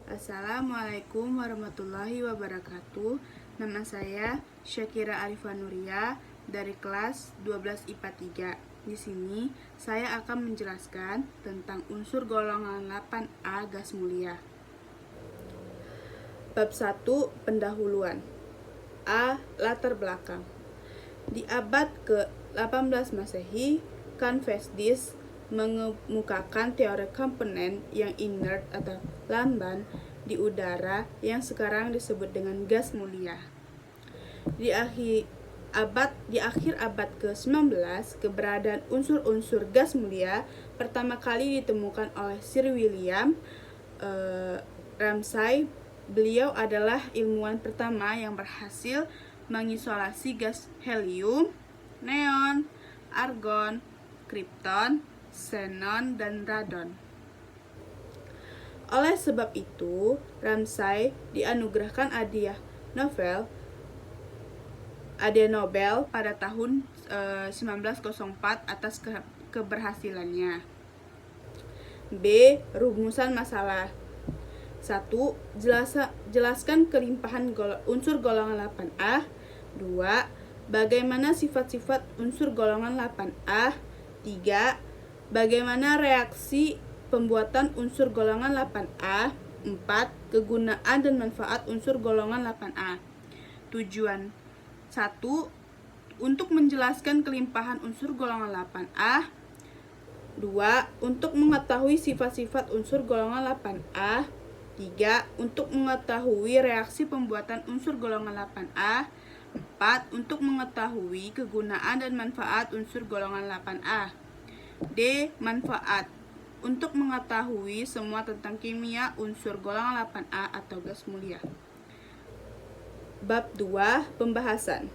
Assalamualaikum warahmatullahi wabarakatuh. Nama saya Syakira Arifanuria dari kelas 12 IPA 3. Di sini saya akan menjelaskan tentang unsur golongan 8A gas mulia. Bab 1 pendahuluan. A. Latar belakang. Di abad ke-18 Masehi, Carl Fesdis mengemukakan teori komponen yang inert atau lamban di udara yang sekarang disebut dengan gas mulia. Di akhir abad ke-19, keberadaan unsur-unsur gas mulia pertama kali ditemukan oleh Sir William Ramsay. Beliau adalah ilmuwan pertama yang berhasil mengisolasi gas helium, neon, argon, krypton, xenon, dan radon. Oleh sebab itu, Ramsay dianugerahkan hadiah Nobel pada tahun 1904 atas keberhasilannya. B. Rumusan masalah. 1. Jelaskan kelimpahan unsur golongan 8A. 2. Bagaimana sifat-sifat unsur golongan 8A. 3. Bagaimana reaksi pembuatan unsur golongan 8A. 4. Kegunaan dan manfaat unsur golongan 8A. Tujuan. 1. Untuk menjelaskan kelimpahan unsur golongan 8A. 2. Untuk mengetahui sifat-sifat unsur golongan 8A. 3. Untuk mengetahui reaksi pembuatan unsur golongan 8A. 4. Untuk mengetahui kegunaan dan manfaat unsur golongan 8A. D. Manfaat. Untuk mengetahui semua tentang kimia unsur golongan 8A atau gas mulia. Bab 2 pembahasan.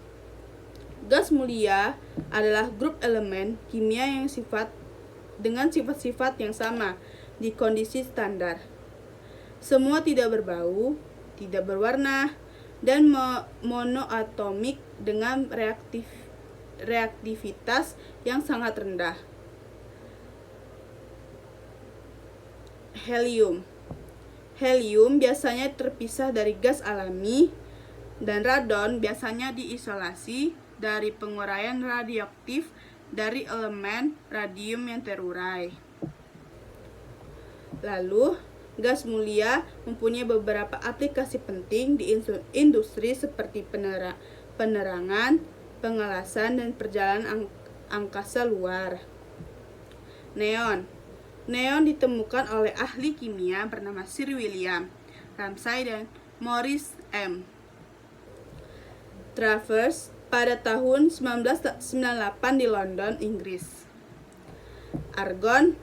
Gas mulia adalah grup elemen kimia yang dengan sifat-sifat yang sama di kondisi standar. Semua tidak berbau, tidak berwarna, dan monoatomik dengan reaktivitas yang sangat rendah. Helium biasanya terpisah dari gas alami, dan radon biasanya diisolasi dari penguraian radioaktif dari elemen radium yang terurai. Lalu, gas mulia mempunyai beberapa aplikasi penting di industri seperti penerangan, pengelasan, dan perjalanan angkasa luar. Neon ditemukan oleh ahli kimia bernama Sir William Ramsay dan Maurice M. Travers pada tahun 1998 di London, Inggris. Argon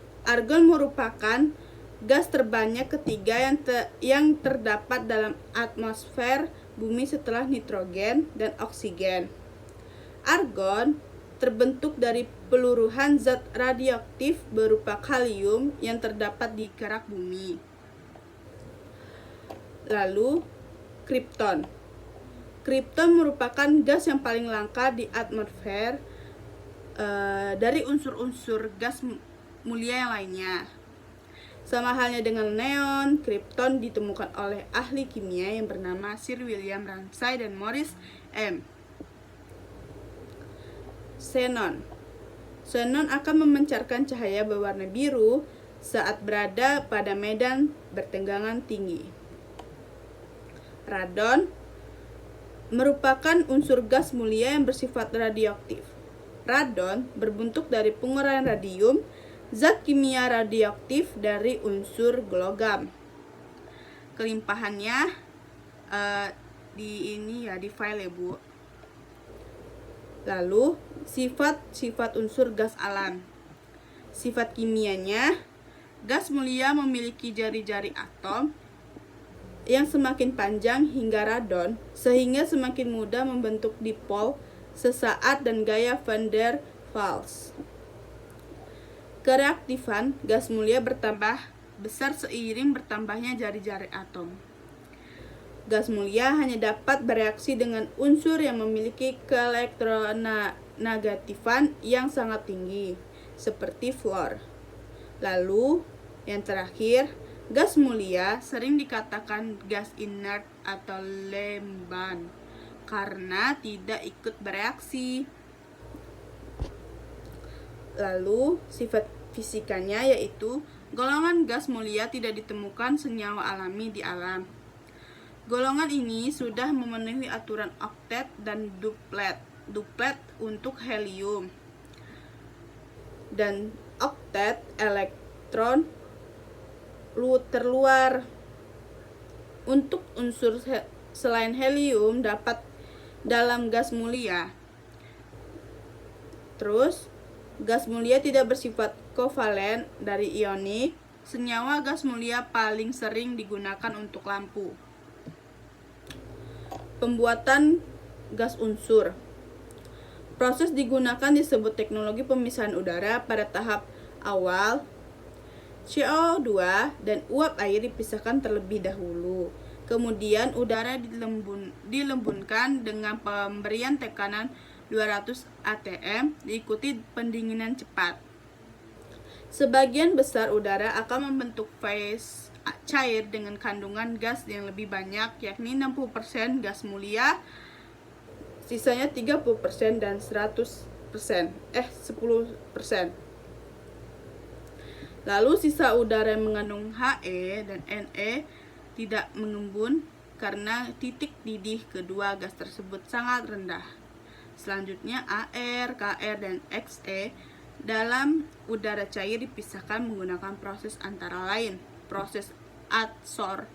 merupakan gas terbanyak ketiga yang terdapat dalam atmosfer bumi setelah nitrogen dan oksigen. Argon terbentuk dari peluruhan zat radioaktif berupa kalium yang terdapat di kerak bumi. Lalu, krypton. Krypton merupakan gas yang paling langka di atmosfer dari unsur-unsur gas mulia yang lainnya. Sama halnya dengan neon, krypton ditemukan oleh ahli kimia yang bernama Sir William Ramsay dan Maurice M. Xenon akan memancarkan cahaya berwarna biru saat berada pada medan bertegangan tinggi. Radon merupakan unsur gas mulia yang bersifat radioaktif. Radon berbentuk dari penguraian radium, zat kimia radioaktif dari unsur logam. Kelimpahannya di file ya, Bu. Lalu, sifat-sifat unsur gas alam. Sifat kimianya, gas mulia memiliki jari-jari atom yang semakin panjang hingga radon, sehingga semakin mudah membentuk dipol sesaat dan gaya van der Waals. Kereaktifan gas mulia bertambah besar seiring bertambahnya jari-jari atom. Gas mulia hanya dapat bereaksi dengan unsur yang memiliki keelektronegativan yang sangat tinggi, seperti fluor. Lalu, yang terakhir, Gas mulia sering dikatakan gas inert atau lemban karena tidak ikut bereaksi. Lalu, sifat fisikanya yaitu golongan gas mulia tidak ditemukan senyawa alami di alam. Golongan ini sudah memenuhi aturan oktet dan duplet untuk helium. Dan oktet elektron terluar. Untuk unsur selain helium dapat dalam gas mulia. Terus, gas mulia tidak bersifat kovalen dari ionik. Senyawa gas mulia paling sering digunakan untuk lampu. Pembuatan gas unsur. Proses digunakan disebut teknologi pemisahan udara. Pada tahap awal, CO2 dan uap air dipisahkan terlebih dahulu. Kemudian udara dilembunkan dengan pemberian tekanan 200 atm diikuti pendinginan cepat. Sebagian besar udara akan membentuk fase cair dengan kandungan gas yang lebih banyak, yakni 60% gas mulia, sisanya 30% dan 10%. Lalu sisa udara yang mengandung He dan Ne tidak mengembun karena titik didih kedua gas tersebut sangat rendah. Selanjutnya Ar, Kr, dan Xe dalam udara cair dipisahkan menggunakan proses antara lain proses adsorpsi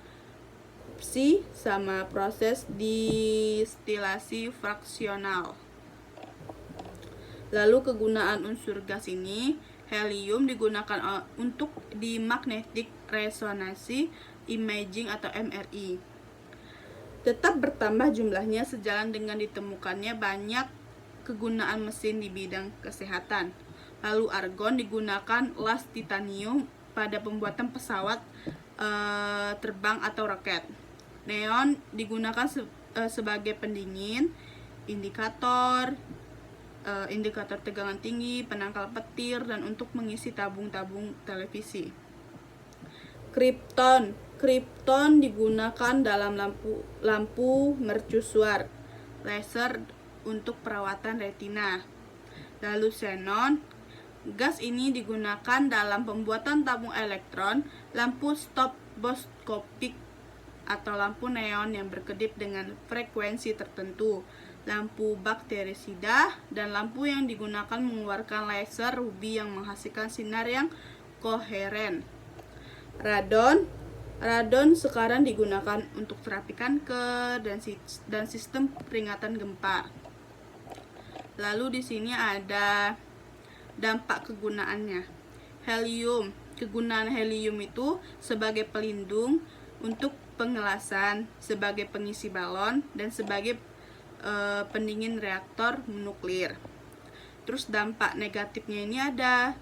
sama proses distilasi fraksional. Lalu kegunaan unsur gas ini, helium digunakan untuk di magnetic resonansi imaging atau MRI. Tetap bertambah jumlahnya sejalan dengan ditemukannya banyak kegunaan mesin di bidang kesehatan. Lalu argon digunakan las titanium pada pembuatan pesawat terbang atau roket. Neon digunakan sebagai pendingin, indikator tegangan tinggi, penangkal petir, dan untuk mengisi tabung-tabung televisi. Krypton digunakan dalam lampu mercusuar, laser untuk perawatan retina. Lalu xenon, gas ini digunakan dalam pembuatan tabung elektron, lampu stroboskopik atau lampu neon yang berkedip dengan frekuensi tertentu, lampu bakterisida, dan lampu yang digunakan mengeluarkan laser ruby yang menghasilkan sinar yang koheren. Radon sekarang digunakan untuk terapi kanker dan sistem peringatan gempa. Lalu di sini ada dampak kegunaannya. Helium. Kegunaan helium itu sebagai pelindung, untuk pengelasan, sebagai pengisi balon, dan sebagai pendingin reaktor nuklir. Terus dampak negatifnya ini ada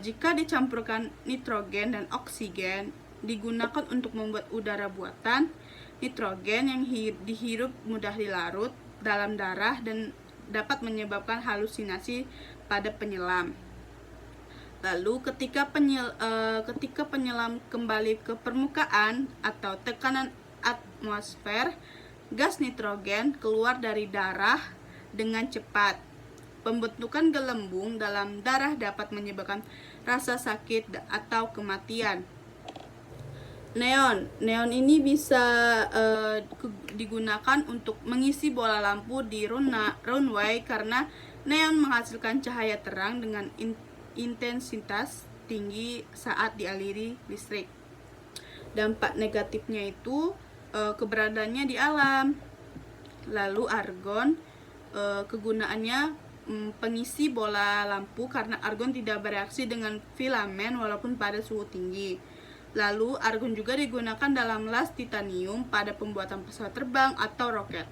jika dicampurkan nitrogen dan oksigen digunakan untuk membuat udara buatan. Nitrogen yang dihirup mudah dilarut dalam darah dan dapat menyebabkan halusinasi pada penyelam. Lalu ketika penyelam kembali ke permukaan atau tekanan atmosfer, gas nitrogen keluar dari darah dengan cepat. Pembentukan gelembung dalam darah dapat menyebabkan rasa sakit atau kematian. Neon ini bisa digunakan untuk mengisi bola lampu di runway karena neon menghasilkan cahaya terang dengan intensitas tinggi saat dialiri listrik. Dampak negatifnya itu keberadaannya di alam. Lalu argon, kegunaannya pengisi bola lampu karena argon tidak bereaksi dengan filamen walaupun pada suhu tinggi. Lalu argon juga digunakan dalam las titanium pada pembuatan pesawat terbang atau roket.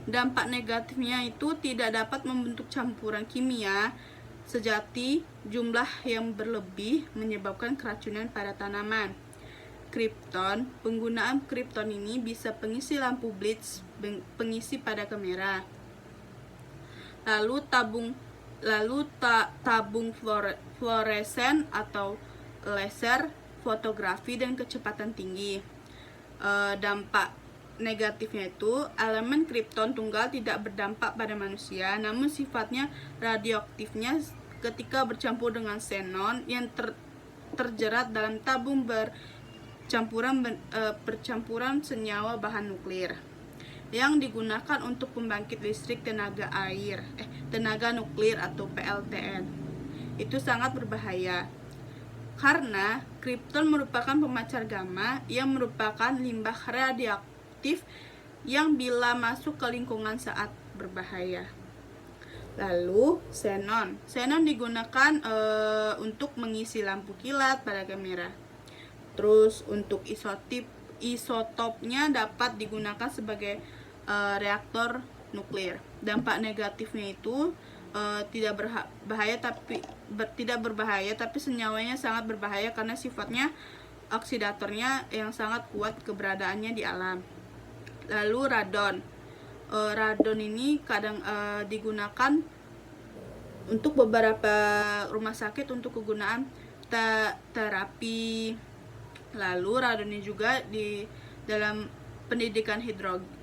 Dampak negatifnya itu tidak dapat membentuk campuran kimia sejati, jumlah yang berlebih menyebabkan keracunan pada tanaman. Krypton, penggunaan krypton ini bisa pengisi lampu blitz, pengisi pada kamera. Lalu tabung fluoresen atau laser fotografi dan kecepatan tinggi. Dampak negatifnya itu, elemen kripton tunggal tidak berdampak pada manusia, namun sifatnya radioaktifnya ketika bercampur dengan xenon yang terjerat dalam tabung percampuran senyawa bahan nuklir yang digunakan untuk pembangkit listrik tenaga nuklir atau PLTN. Itu sangat berbahaya karena kripton merupakan pemancar gamma yang merupakan limbah radioaktif yang bila masuk ke lingkungan saat berbahaya. Lalu xenon digunakan untuk mengisi lampu kilat pada kamera. Terus untuk isotopnya dapat digunakan sebagai reaktor nuklir. Dampak negatifnya itu tidak berbahaya tapi senyawanya sangat berbahaya karena sifatnya oksidatornya yang sangat kuat keberadaannya di alam. Lalu radon ini kadang digunakan untuk beberapa rumah sakit untuk kegunaan terapi. Lalu radon ini juga di dalam pendidikan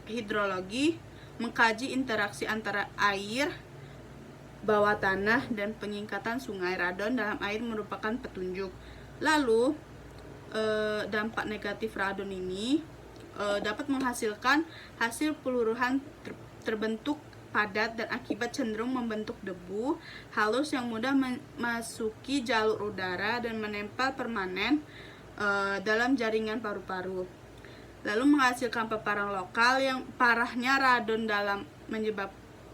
hidrologi mengkaji interaksi antara air bawah tanah dan penyingkatan sungai. Radon dalam air merupakan petunjuk. Lalu dampak negatif radon ini dapat menghasilkan hasil peluruhan terbentuk padat dan akibat cenderung membentuk debu halus yang mudah memasuki jalur udara dan menempel permanen dalam jaringan paru-paru. Lalu menghasilkan paparan lokal yang parahnya radon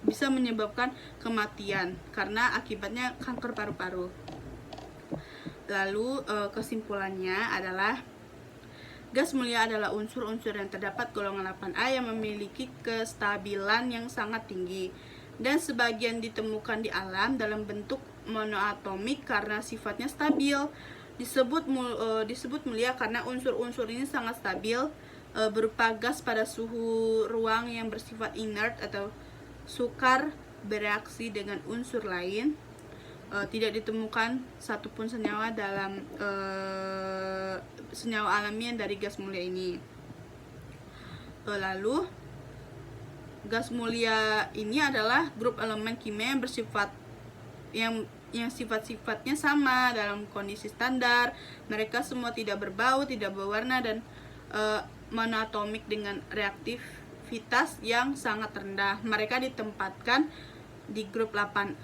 bisa menyebabkan kematian karena akibatnya kanker paru-paru. Lalu kesimpulannya adalah gas mulia adalah unsur-unsur yang terdapat golongan 8A yang memiliki kestabilan yang sangat tinggi dan sebagian ditemukan di alam dalam bentuk monoatomik karena sifatnya stabil. Disebut mulia karena unsur-unsur ini sangat stabil berupa gas pada suhu ruang yang bersifat inert atau sukar bereaksi dengan unsur lain. Tidak ditemukan satupun senyawa dalam senyawa alami dari gas mulia ini. Lalu gas mulia ini adalah grup elemen kimia yang bersifat yang sifat-sifatnya sama dalam kondisi standar. Mereka semua tidak berbau, tidak berwarna dan monoatomik dengan reaktivitas yang sangat rendah. Mereka ditempatkan di grup 18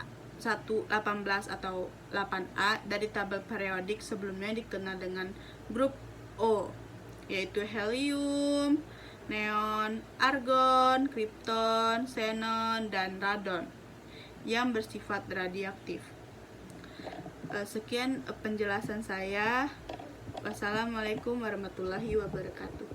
atau 8A dari tabel periodik sebelumnya dikenal dengan grup O, yaitu helium, neon, argon, kripton, xenon, dan radon yang bersifat radioaktif. Sekian penjelasan saya. Wassalamualaikum warahmatullahi wabarakatuh.